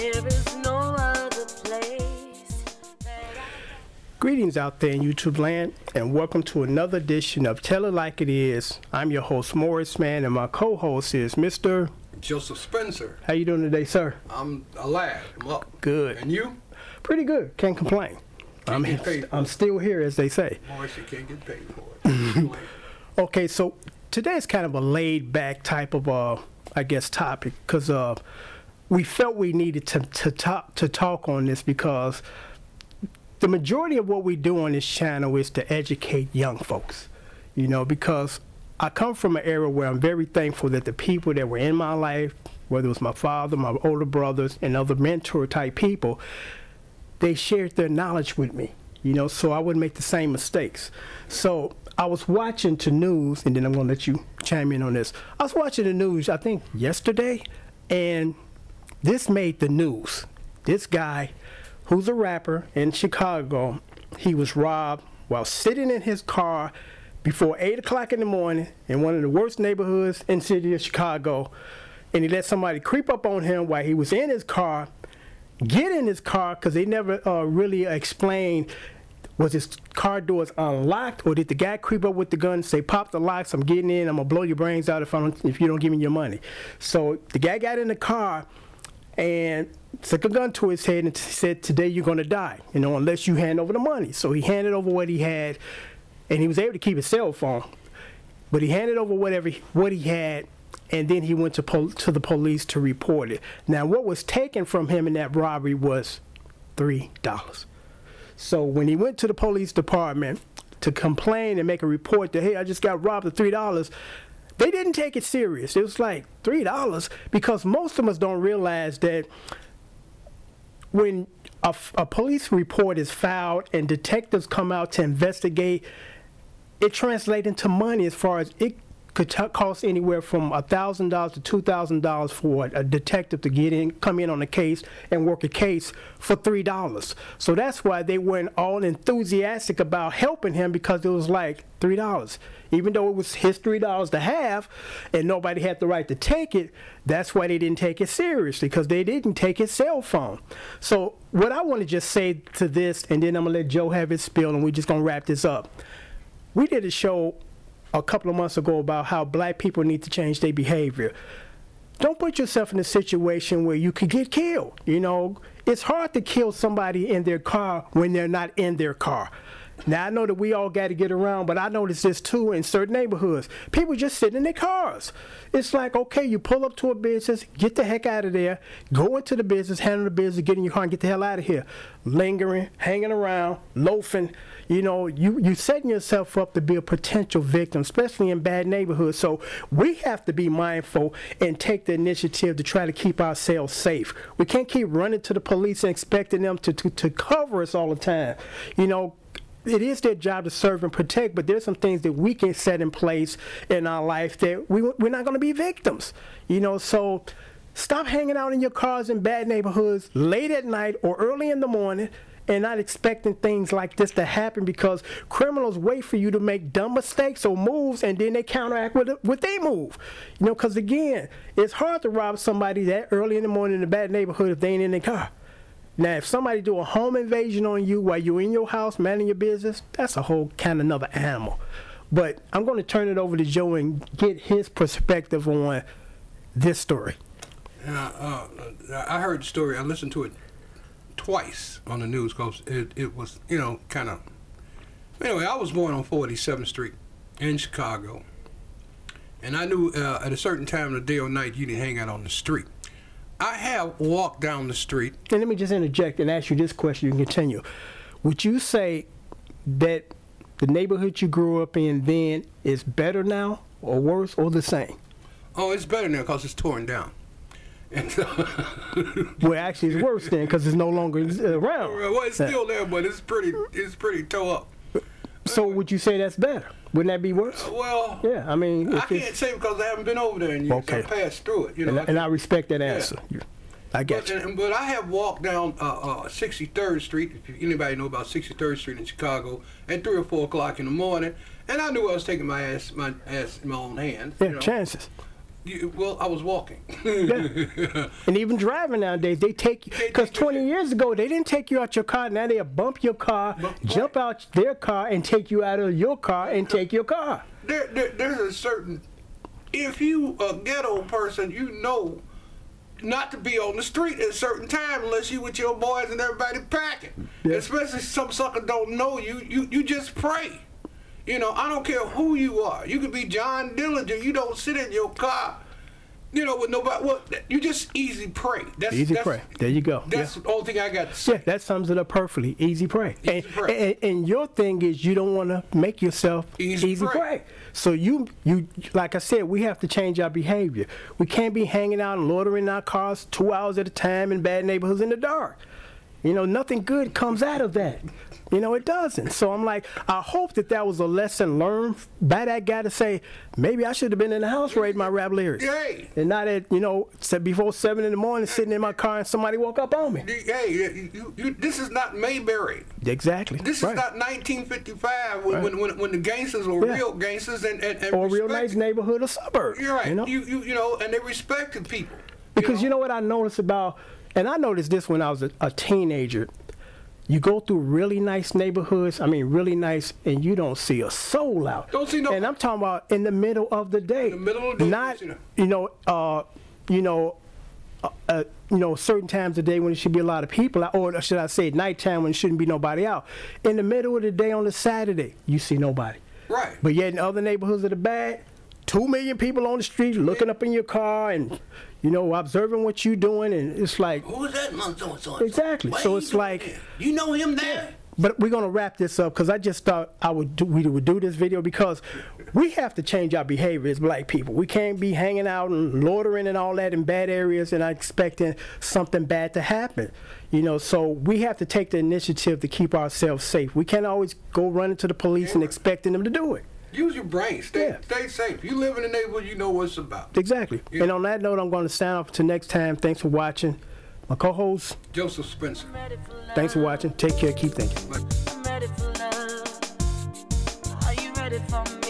There is no other place Greetings out there in YouTube land, and welcome to another edition of Tell It Like It Is. I'm your host, Morris Man, and my co-host is Mr. Joseph Spencer. How you doing today, sir? I'm alive. I'm up. Good. And you? Pretty good. Can't complain. Can't get paid for I'm it. still here, as they say. Morris, you can't get paid for it. Okay, so today is kind of a laid-back type of, I guess, topic, because we felt we needed to talk on this because the majority of what we do on this channel is to educate young folks, you know, because I come from an era where I'm very thankful that the people that were in my life, whether it was my father, my older brothers, and other mentor type people, they shared their knowledge with me, you know, so I wouldn't make the same mistakes. So I was watching the news, and then I'm going to let you chime in on this. I was watching the news, I think yesterday, and this made the news. This guy, who's a rapper in Chicago, he was robbed while sitting in his car before 8 o'clock in the morning in one of the worst neighborhoods in the city of Chicago, and he let somebody creep up on him while he was in his car, get in his car, because they never really explained, was his car doors unlocked, or did the guy creep up with the gun and say, pop the locks, I'm getting in, I'm gonna blow your brains out if you don't give me your money. So the guy got in the car and took a gun to his head and said, today you're gonna die, you know, unless you hand over the money. So he handed over what he had, and he was able to keep his cell phone, but he handed over what he had, and then he went to the police to report it. Now, what was taken from him in that robbery was $3. So when he went to the police department to complain and make a report that, hey, I just got robbed of $3, they didn't take it serious. It was like, $3? Because most of us don't realize that when a police report is filed and detectives come out to investigate, it translates into money as far as it could cost anywhere from $1,000 to $2,000 for a detective to come in on a case and work a case for $3. So that's why they weren't all enthusiastic about helping him, because it was like $3. Even though it was his $3 to have and nobody had the right to take it, that's why they didn't take it seriously, because they didn't take his cell phone. So what I want to just say to this, and then I'm going to let Joe have his spiel, and we're just going to wrap this up. We did a show a couple of months ago about how black people need to change their behavior. Don't put yourself in a situation where you could get killed. You know, it's hard to kill somebody in their car when they're not in their car. Now, I know that we all got to get around, but I noticed this too in certain neighborhoods. People just sit in their cars. It's like, okay, you pull up to a business, get the heck out of there, go into the business, handle the business, get in your car and get the hell out of here. Lingering, hanging around, loafing. You know, you setting yourself up to be a potential victim, especially in bad neighborhoods. So we have to be mindful and take the initiative to try to keep ourselves safe. We can't keep running to the police and expecting them to cover us all the time. You know, it is their job to serve and protect, but there's some things that we can set in place in our life that we're not going to be victims. You know, so stop hanging out in your cars in bad neighborhoods late at night or early in the morning and not expecting things like this to happen, because criminals wait for you to make dumb mistakes or moves, and then they counteract with they move. You know, because again, it's hard to rob somebody that early in the morning in a bad neighborhood if they ain't in their car. Now, if somebody do a home invasion on you while you're in your house, minding your business, that's a whole kind of another animal. But I'm going to turn it over to Joe and get his perspective on this story. I heard the story. I listened to it twice on the news because it was, you know, kind of... Anyway, I was born on 47th Street in Chicago. And I knew at a certain time of the day or night, you didn't hang out on the street. I have walked down the street. And let me just interject and ask you this question. You can continue. Would you say that the neighborhood you grew up in then is better now, or worse, or the same? Oh, it's better now because it's torn down. And well, actually, it's worse then because it's no longer around. Well, it's still there, but it's pretty tore up. So would you say that's better? Wouldn't that be worse? Well, yeah, I mean, I can't say because I haven't been over there in years. Okay. I passed through it, you know. And I respect that answer. Yeah. I get you. But I have walked down 63rd Street. If anybody know about 63rd Street in Chicago at 3 or 4 o'clock in the morning, and I knew I was taking my ass in my own hands. Yeah, you know. chances. Well, I was walking. Yeah. And even driving nowadays, they take you, because 20 years ago, they didn't take you out your car. Now they'll bump your car, jump out their car, and take you out of your car and take your car. There's a certain, if you a ghetto person, you know not to be on the street at a certain time unless you with your boys and everybody packing. Yeah. Especially some sucker don't know you. You just pray. You know, I don't care who you are. You could be John Dillinger. You don't sit in your car, you know, with nobody. Well, you just easy pray. Easy pray. There you go. That's the only thing I got to say. Yeah, that sums it up perfectly. Easy pray. Easy pray. And your thing is you don't want to make yourself easy pray. So you, like I said, we have to change our behavior. We can't be hanging out and loitering our cars 2 hours at a time in bad neighborhoods in the dark. You know, nothing good comes out of that. You know, it doesn't. So I'm like, I hope that was a lesson learned by that guy to say, maybe I should have been in the house writing my rap lyrics. Hey. And not at, you know, before 7 in the morning sitting in my car and somebody woke up on me. Hey, this is not Mayberry. Exactly. This is not 1955 when the gangsters were real gangsters and or real nice neighborhood or suburb. You're right. You know? You know, and they respected people. Because you know what I noticed about, and I noticed this when I was a teenager. You go through really nice neighborhoods, I mean really nice, and you don't see a soul out. Don't see no. And I'm talking about in the middle of the day. In the middle of the day. Not, certain times of the day when there should be a lot of people out, or should I say nighttime when there shouldn't be nobody out. In the middle of the day on a Saturday, you see nobody. Right. But yet in other neighborhoods of the bad, 2 million people on the street looking up in your car and, you know, observing what you're doing, and it's like, who's that man so? Exactly. So it's like, there? You know him there? Yeah. But we're gonna wrap this up because I just thought we would do this video because we have to change our behavior as black people. We can't be hanging out and loitering and all that in bad areas and expecting something bad to happen. You know, so we have to take the initiative to keep ourselves safe. We can't always go running to the police and expecting them to do it. Use your brain. Stay safe. You live in the neighborhood, you know what it's about. Exactly. Yeah. And on that note, I'm going to sign off until next time. Thanks for watching. My co-host, Joseph Spencer. Thanks for watching. Take care. Keep thinking. I'm ready for love. Are you ready for me?